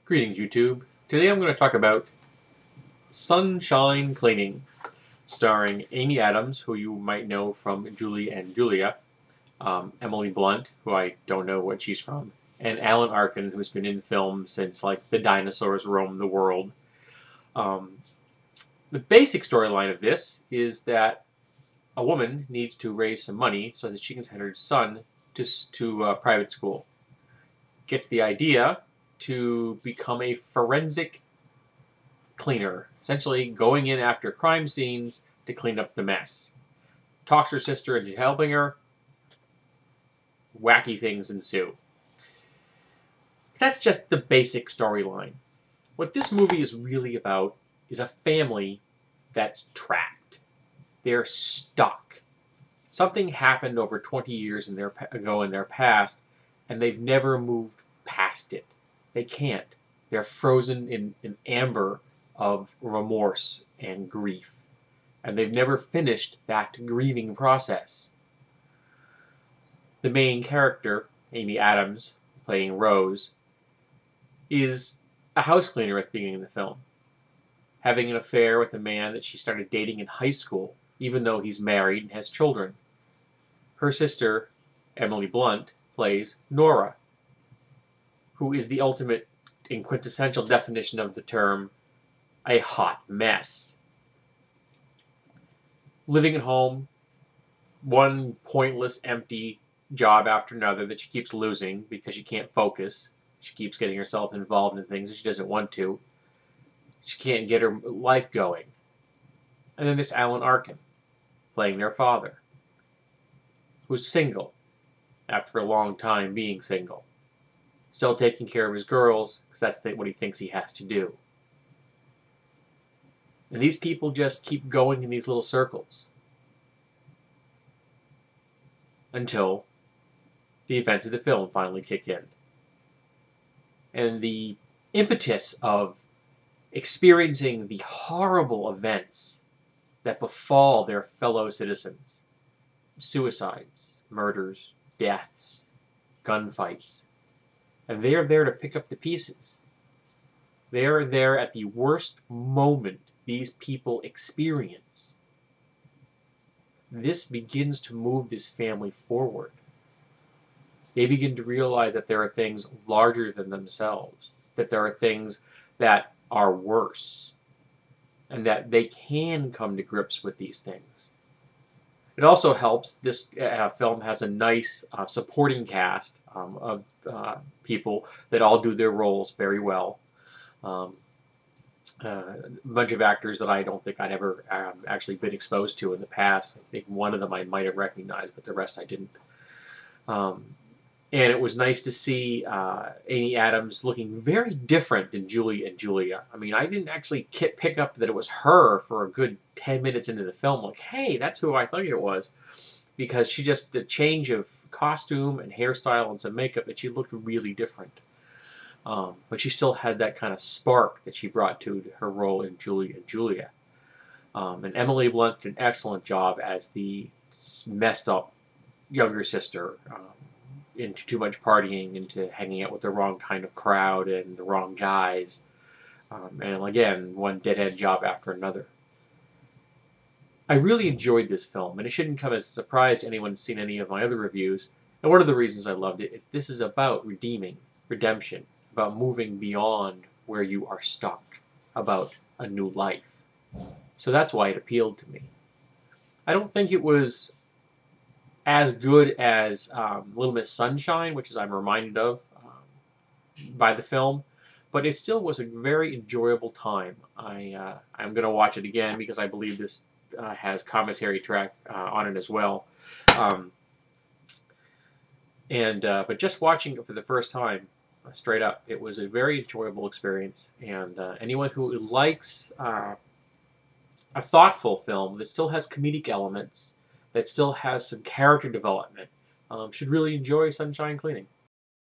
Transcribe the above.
Greetings, YouTube. Today I'm going to talk about Sunshine Cleaning, starring Amy Adams, who you might know from Julie and Julia, Emily Blunt, who I don't know what she's from, and Alan Arkin, who's been in film since, like, the dinosaurs roamed the world. The basic storyline of this is that a woman needs to raise some money so that she can send her son to private school. Gets the idea to become a forensic cleaner, essentially going in after crime scenes to clean up the mess. Talks her sister into helping her. Wacky things ensue. That's just the basic storyline. What this movie is really about is a family that's trapped. They're stuck. Something happened over 20 years ago in their past, and they've never moved past it. They can't. They're frozen in an amber of remorse and grief. And they've never finished that grieving process. The main character, Amy Adams, playing Rose, is a house cleaner at the beginning of the film, having an affair with a man that she started dating in high school, even though he's married and has children. Her sister, Emily Blunt, plays Nora, who is the ultimate and quintessential definition of the term, a hot mess. Living at home, one pointless, empty job after another that she keeps losing because she can't focus. She keeps getting herself involved in things that she doesn't want to. She can't get her life going. And then there's Alan Arkin, playing their father, who's single, after a long time being single. Still taking care of his girls, because that's what he thinks he has to do. And these people just keep going in these little circles until the events of the film finally kick in. And the impetus of experiencing the horrible events that befall their fellow citizens, suicides, murders, deaths, gunfights, and they are there to pick up the pieces. They are there at the worst moment these people experience. This begins to move this family forward. They begin to realize that there are things larger than themselves, that there are things that are worse, and that they can come to grips with these things. It also helps, this film has a nice supporting cast of people that all do their roles very well. A bunch of actors that I don't think I'd ever actually been exposed to in the past. I think one of them I might have recognized, but the rest I didn't. And it was nice to see Amy Adams looking very different than Julie and Julia. I mean, I didn't actually pick up that it was her for a good 10 minutes into the film. Like, hey, that's who I thought it was. Because she just, the change of costume and hairstyle and some makeup, that she looked really different. But she still had that kind of spark that she brought to her role in Julie and Julia. And Emily Blunt did an excellent job as the messed up younger sister, into too much partying, into hanging out with the wrong kind of crowd and the wrong guys. And again, one deadhead job after another. I really enjoyed this film, and it shouldn't come as a surprise to anyone who's seen any of my other reviews. And one of the reasons I loved it, this is about redemption, about moving beyond where you are stuck, about a new life. So that's why it appealed to me. I don't think it was as good as Little Miss Sunshine, which is I'm reminded of by the film, but it still was a very enjoyable time. I'm going to watch it again because I believe this has commentary track on it as well. But just watching it for the first time, straight up, it was a very enjoyable experience. And anyone who likes a thoughtful film that still has comedic elements, that still has some character development, should really enjoy Sunshine Cleaning.